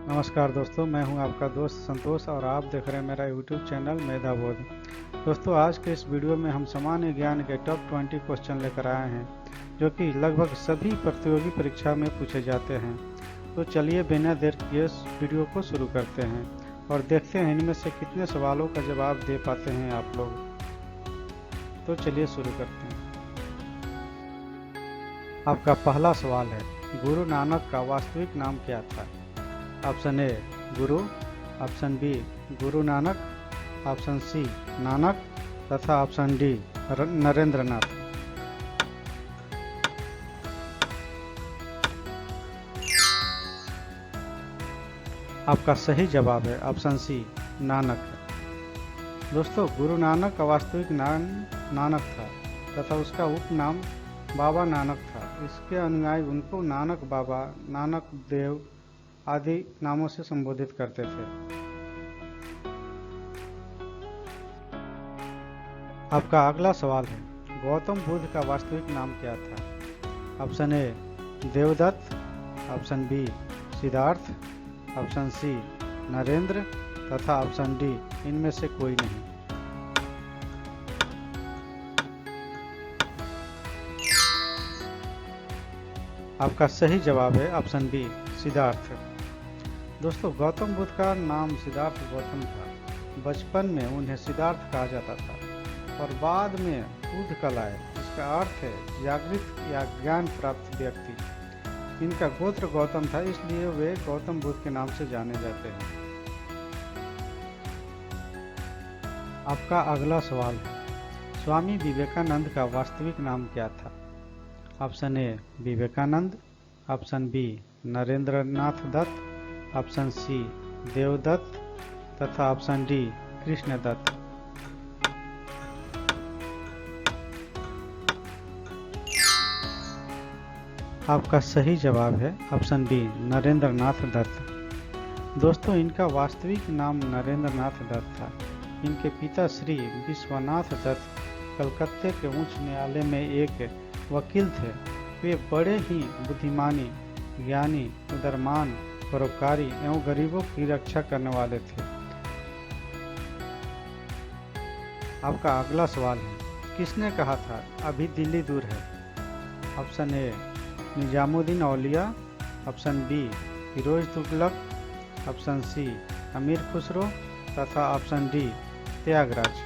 नमस्कार दोस्तों, मैं हूं आपका दोस्त संतोष और आप देख रहे हैं मेरा YouTube चैनल मेधाबोध। दोस्तों, आज के इस वीडियो में हम सामान्य ज्ञान के टॉप 20 क्वेश्चन लेकर आए हैं जो कि लगभग सभी प्रतियोगी परीक्षा में पूछे जाते हैं। तो चलिए बिना देर किए इस वीडियो को शुरू करते हैं और देखते हैं इनमें से कितने सवालों का जवाब दे पाते हैं आप लोग। तो चलिए शुरू करते हैं। आपका पहला सवाल है, गुरु नानक का वास्तविक नाम क्या था? ऑप्शन ए गुरु, option B Guru Nanak, option C Nanak तथा ऑप्शन डी नरेंद्र नाथ। आपका सही जवाब है ऑप्शन सी नानक। दोस्तों, गुरु नानक का वास्तविक नाम नानक था तथा उसका उपनाम बाबा नानक था। इसके अनुयायी उनको नानक बाबा, नानक देव आदि नामों से संबोधित करते थे। आपका अगला सवाल है, गौतम बुद्ध का वास्तविक नाम क्या था? Option A Devdatta, option B Siddharth, option C Narendra तथा ऑप्शन डी इनमें से कोई नहीं। आपका सही जवाब है ऑप्शन बी सिद्धार्थ। दोस्तों, गौतम बुद्ध का नाम सिद्धार्थ गौतम था। बचपन में उन्हें सिद्धार्थ कहा जाता था और बाद में बुद्ध कहलाए। इसका अर्थ है जागृत या ज्ञान प्राप्त व्यक्ति। इनका गोत्र गौतम था, इसलिए वे गौतम बुद्ध के नाम से जाने जाते हैं। आपका अगला सवाल है, स्वामी विवेकानंद का वास्तविक नाम क्या था? Option A Vivekananda, option B Narendra Nath Datta, option C Devdatta तथा ऑप्शन डी कृष्णदत्त। आपका सही जवाब है ऑप्शन बी नरेंद्र नाथ दत्त। दोस्तों, इनका वास्तविक नाम नरेंद्र नाथ दत्त था। इनके पिता श्री विश्वनाथ दत्त कलकत्ते के उच्च न्यायालय में एक वकील थे। वे बड़े ही बुद्धिमानी, ज्ञानी, उदारमान, परोपकारी एवं गरीबों की रक्षा करने वाले थे। आपका अगला सवाल है, किसने कहा था अभी दिल्ली दूर है? Option A Nizamuddin Auliya, option B Firoz Tughlaq, option C Amir Khusro तथा ऑप्शन डी त्यागराज।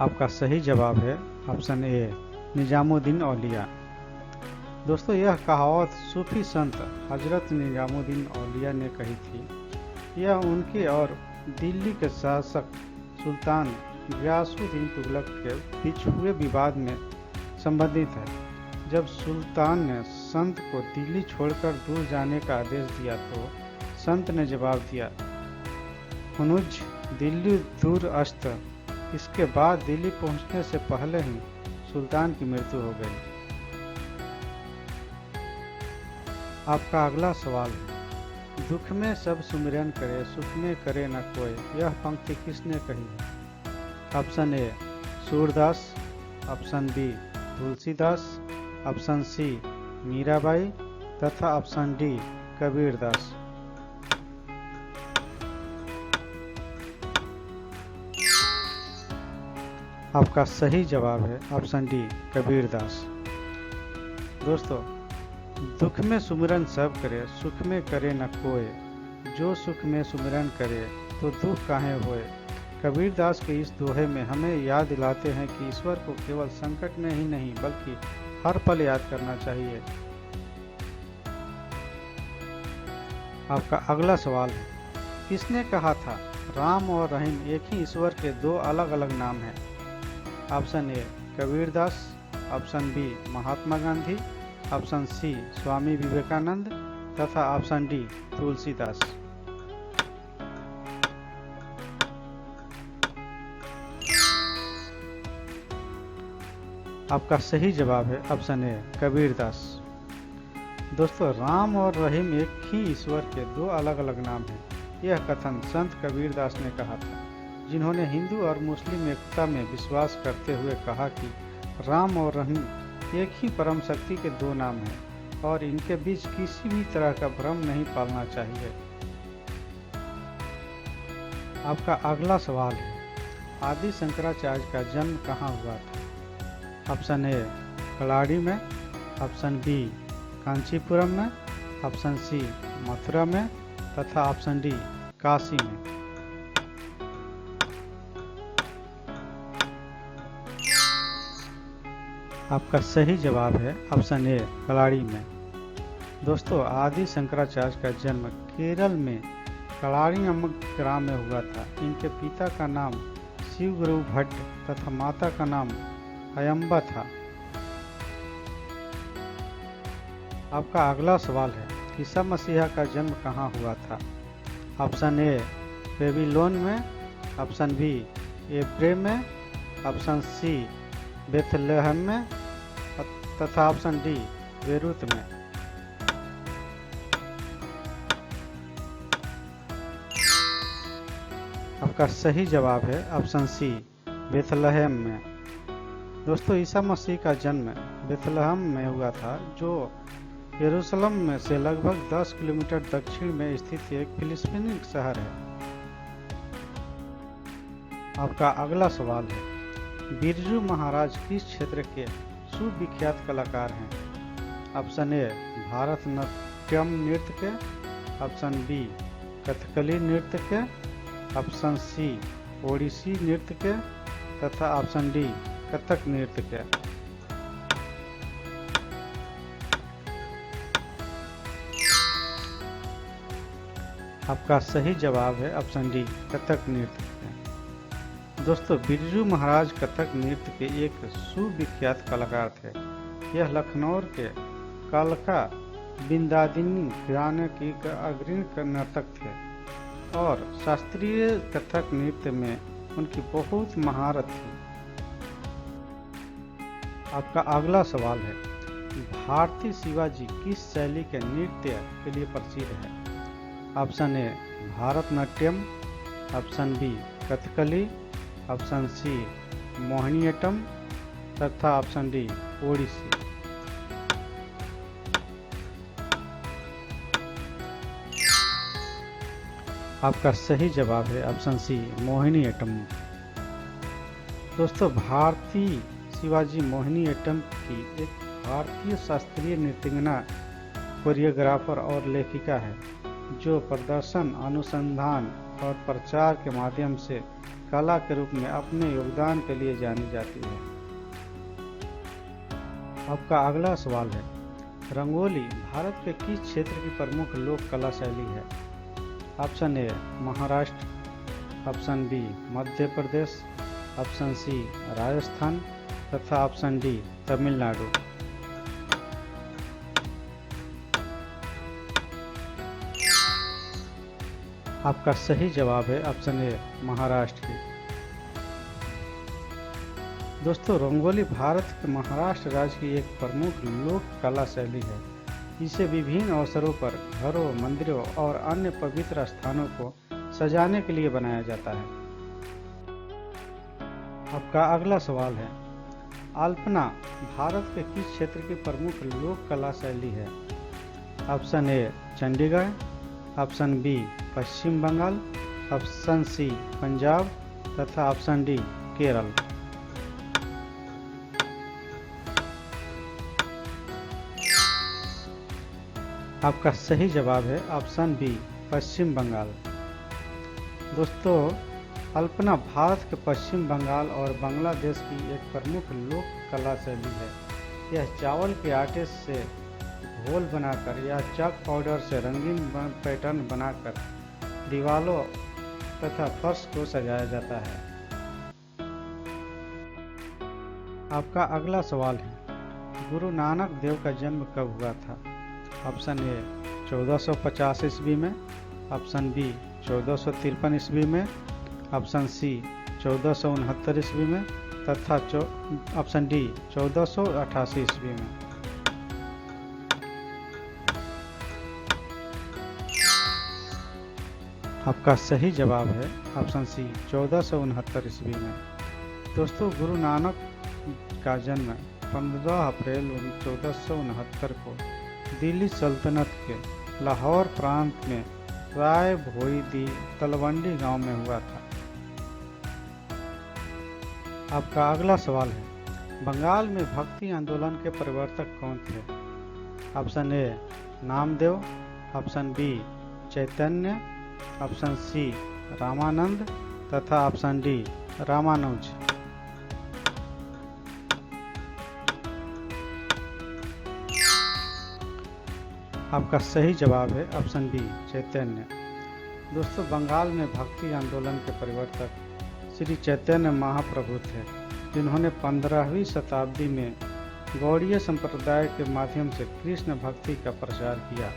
आपका सही जवाब है ऑप्शन ए निजामुद्दीन औलिया। दोस्तों, यह कहावत सूफी संत हजरत निजामुद्दीन औलिया ने कही थी। यह उनके और दिल्ली के शासक सुल्तान गियासुद्दीन तुगलक के बीच हुए विवाद में संबंधित है। जब सुल्तान ने संत को दिल्ली छोड़कर दूर जाने का आदेश दिया तो संत ने जवाब दिया, हुनुज दिल्ली दूर अस्त। इसके बाद दिल्ली पहुंचने से पहले ही सुल्तान की मृत्यु हो गई। आपका अगला सवाल है, दुख में सब सुमिरन करे, सुख में करे न कोई। यह पंक्ति किसने कही है? Option A Surdas, option B Tulsidas, option C Mirabai तथा ऑप्शन डी कबीरदास। आपका सही जवाब है ऑप्शन डी कबीरदास। दोस्तों, दुख में सुमिरन सब करे, सुख में करे न कोय। जो सुख में सुमिरन करे तो दुख काहे होए। कबीरदास के इस दोहे में हमें याद दिलाते हैं कि ईश्वर को केवल संकट में ही नहीं बल्कि हर पल याद करना चाहिए। आपका अगला सवाल है, किसने कहा था राम और रहीम एक ही ईश्वर के दो अलग अलग नाम हैं? Option A Kabirdas, option B Mahatma Gandhi, option C Swami Vivekananda तथा ऑप्शन डी तुलसीदास। आपका सही जवाब है ऑप्शन ए कबीरदास। दोस्तों, राम और रहीम एक ही ईश्वर के दो अलग अलग नाम हैं। यह कथन संत कबीरदास ने कहा था, जिन्होंने हिंदू और मुस्लिम एकता में विश्वास करते हुए कहा कि राम और रहीम एक ही परम शक्ति के दो नाम हैं और इनके बीच किसी भी तरह का भ्रम नहीं पालना चाहिए। आपका अगला सवाल है, आदि शंकराचार्य का जन्म कहाँ हुआ था? ऑप्शन ए कलाड़ी में, ऑप्शन बी कांचीपुरम में, ऑप्शन सी मथुरा में तथा ऑप्शन डी काशी में। आपका सही जवाब है ऑप्शन ए कलाड़ी में। दोस्तों, आदि शंकराचार्य का जन्म केरल में कलाड़ी नामक ग्राम में हुआ था। इनके पिता का नाम शिव गुरु भट्ट तथा माता का नाम अयंबा था। आपका अगला सवाल है, ईसा मसीहा का जन्म कहाँ हुआ था? ऑप्शन ए बेबीलोन में, ऑप्शन बी एब्रे में, ऑप्शन सी बेथलेहम में तथा ऑप्शन डी बेरूत में। आपका सही जवाब है ऑप्शन सी बेथलेहम में। दोस्तों, ईसा मसीह का जन्म बेथलेहम में हुआ था, जो यरूशलेम में से लगभग 10 किलोमीटर दक्षिण में स्थित एक फिलिस्तीनी शहर है। आपका अगला सवाल है, बिरजू महाराज किस क्षेत्र के सुविख्यात कलाकार हैं? ऑप्शन ए भारतनाट्यम नृत्य के, ऑप्शन बी कथकली नृत्य के, ऑप्शन सी ओडिसी नृत्य के तथा ऑप्शन डी कथक नृत्य के। आपका सही जवाब है ऑप्शन डी कथक नृत्य के। दोस्तों, बिरजू महाराज कथक नृत्य के एक सुविख्यात कलाकार थे। यह लखनऊ के कालका बिंदादिनी घराने की अग्रणी नर्तक थे और शास्त्रीय कथक नृत्य में उनकी बहुत महारत थी। आपका अगला सवाल है, भारतीय शिवाजी किस शैली के नृत्य के लिए प्रसिद्ध है? Option A Bharatanatyam, option B Kathakali, option C Mohiniyattam तथा ऑप्शन डी ओडिसी। आपका सही जवाब है ऑप्शन सी मोहिनीअट्टम। दोस्तों, भारतीय शिवाजी मोहिनीअट्टम की एक भारतीय शास्त्रीय नृत्यंगना, कोरियोग्राफर और लेखिका है, जो प्रदर्शन, अनुसंधान और प्रचार के माध्यम से कला के रूप में अपने योगदान के लिए जानी जाती है। आपका अगला सवाल है, रंगोली भारत के किस क्षेत्र की प्रमुख लोक कला शैली है? Option A Maharashtra, option B Madhya Pradesh, option C Rajasthan तथा ऑप्शन डी तमिलनाडु। आपका सही जवाब है ऑप्शन ए महाराष्ट्र की। दोस्तों, रंगोली भारत के महाराष्ट्र राज्य की एक प्रमुख लोक कला शैली है। इसे विभिन्न अवसरों पर घरों, मंदिरों और अन्य पवित्र स्थानों को सजाने के लिए बनाया जाता है। आपका अगला सवाल है, अल्पना भारत के किस क्षेत्र की प्रमुख लोक कला शैली है? Option A Chandigarh, option B Paschim Bangal, option C Punjab तथा ऑप्शन डी केरल। आपका सही जवाब है ऑप्शन बी पश्चिम बंगाल। दोस्तों, अल्पना भारत के पश्चिम बंगाल और बांग्लादेश की एक प्रमुख लोक कला शैली है। यह चावल के आटे से घोल बनाकर या चाक पाउडर से रंगीन पैटर्न बनाकर दीवारों तथा फर्श को सजाया जाता है। आपका अगला सवाल है, गुरु नानक देव का जन्म कब हुआ था? ऑप्शन ए 1450 ईस्वी में, ऑप्शन बी 1453 ईस्वी में, ऑप्शन सी 1469 ईस्वी में तथा ऑप्शन डी 1488 ईस्वी में। आपका सही जवाब है ऑप्शन सी 1469 ईस्वी में। दोस्तों, गुरु नानक का जन्म 15 अप्रैल 1469 को दिल्ली सल्तनत के लाहौर प्रांत में राय भोई दी तलवंडी गांव में हुआ था। आपका अगला सवाल है, बंगाल में भक्ति आंदोलन के प्रवर्तक कौन थे? Option A Namdev, option B Chaitanya, option C Ramanand तथा ऑप्शन डी रामानुज। आपका सही जवाब है ऑप्शन बी चैतन्य। दोस्तों, बंगाल में भक्ति आंदोलन के प्रवर्तक श्री चैतन्य महाप्रभु थे, जिन्होंने 15वीं शताब्दी में गौड़ीय संप्रदाय के माध्यम से कृष्ण भक्ति का प्रचार किया।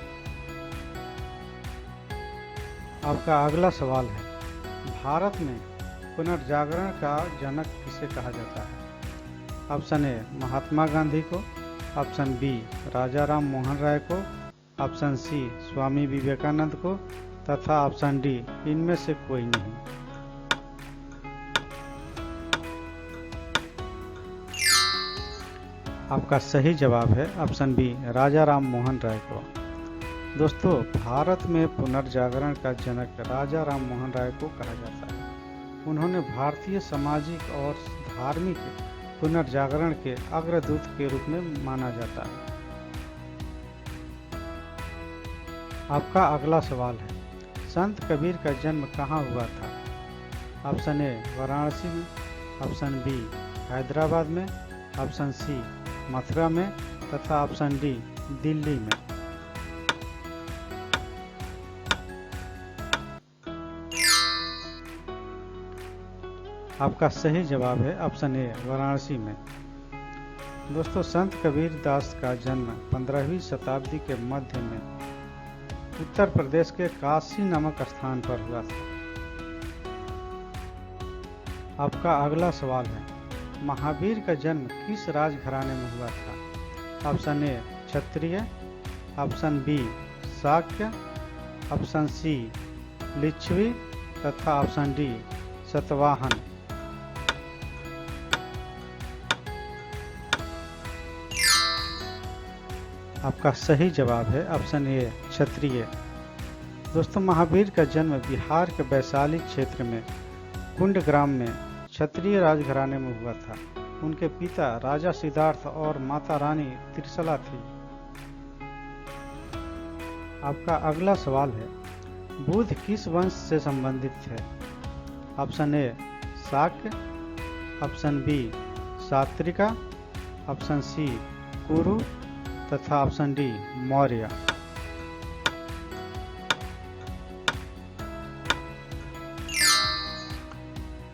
आपका अगला सवाल है, भारत में पुनर्जागरण का जनक किसे कहा जाता है? ऑप्शन ए महात्मा गांधी को, ऑप्शन बी राजा राम मोहन राय को, ऑप्शन सी स्वामी विवेकानंद को तथा ऑप्शन डी इनमें से कोई नहीं। आपका सही जवाब है ऑप्शन बी राजा राम मोहन राय को। दोस्तों, भारत में पुनर्जागरण का जनक राजा राम मोहन राय को कहा जाता है। उन्होंने भारतीय सामाजिक और धार्मिक पुनर्जागरण के अग्रदूत के रूप में माना जाता है। आपका अगला सवाल है, संत कबीर का जन्म कहाँ हुआ था? ऑप्शन ए वाराणसी में, ऑप्शन बी हैदराबाद में, ऑप्शन सी मथुरा में तथा ऑप्शन डी दिल्ली में। आपका सही जवाब है ऑप्शन ए वाराणसी में। दोस्तों, संत कबीर दास का जन्म 15वीं शताब्दी के मध्य में उत्तर प्रदेश के काशी नामक स्थान पर हुआ था। आपका अगला सवाल है, महावीर का जन्म किस राजघराने में हुआ था? Option A Kshatriya, option B Shakya, option C Licchavi तथा ऑप्शन डी सतवाहन। आपका सही जवाब है ऑप्शन ए क्षत्रिय। दोस्तों, महावीर का जन्म बिहार के वैशाली क्षेत्र में कुंडग्राम में क्षत्रिय राजघराने में हुआ था। उनके पिता राजा सिद्धार्थ और माता रानी त्रिशला थी। आपका अगला सवाल है, बुद्ध किस वंश से संबंधित थे? Option A Shakya, option B Satrika, option C Kuru तथा ऑप्शन डी मौर्य।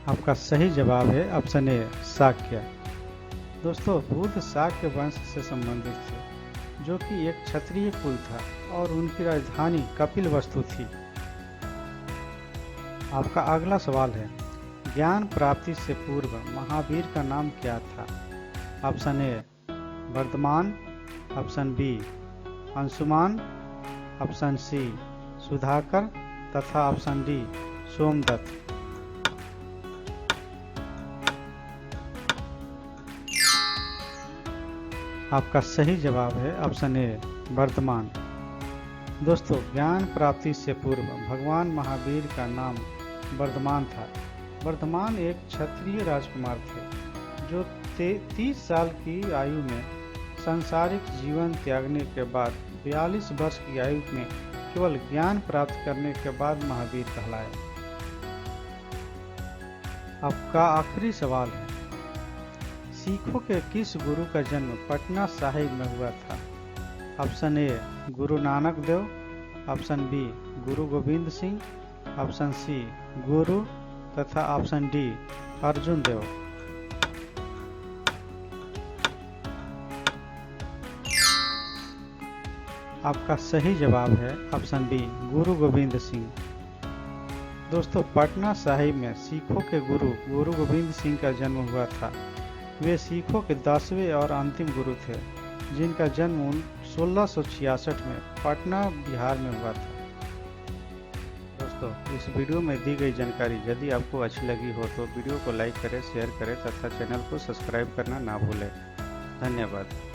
आपका सही जवाब है ऑप्शन ए शाक्य। दोस्तों, बुद्ध शाक्य वंश से संबंधित थे, जो कि एक क्षत्रिय कुल था और उनकी राजधानी कपिलवस्तु थी। आपका अगला सवाल है, ज्ञान प्राप्ति से पूर्व महावीर का नाम क्या था? Option A Vardhaman, option B Anshuman, option C Sudhakar तथा ऑप्शन डी सोमदत्त। आपका सही जवाब है ऑप्शन ए वर्धमान। दोस्तों, ज्ञान प्राप्ति से पूर्व भगवान महावीर का नाम वर्धमान था। वर्धमान एक क्षत्रिय राजकुमार थे, जो 30 साल की आयु में सांसारिक जीवन त्यागने के बाद 42 वर्ष की आयु में केवल ज्ञान प्राप्त करने के बाद महावीर कहलाए। आपका आखिरी सवाल है, सिखों के किस गुरु का जन्म पटना साहिब में हुआ था? ऑप्शन ए गुरु नानक देव, ऑप्शन बी गुरु गोविंद सिंह, ऑप्शन सी गुरु तथा ऑप्शन डी अर्जुन देव। आपका सही जवाब है ऑप्शन बी गुरु गोविंद सिंह। दोस्तों, पटना साहिब में सिखों के गुरु गोविंद सिंह का जन्म हुआ था। वे सिखों के 10वें और अंतिम गुरु थे, जिनका जन्म 1666 में पटना बिहार में हुआ था। दोस्तों, इस वीडियो में दी गई जानकारी यदि आपको अच्छी लगी हो तो वीडियो को लाइक करें, शेयर करें तथा चैनल को सब्सक्राइब करना ना भूलें। धन्यवाद।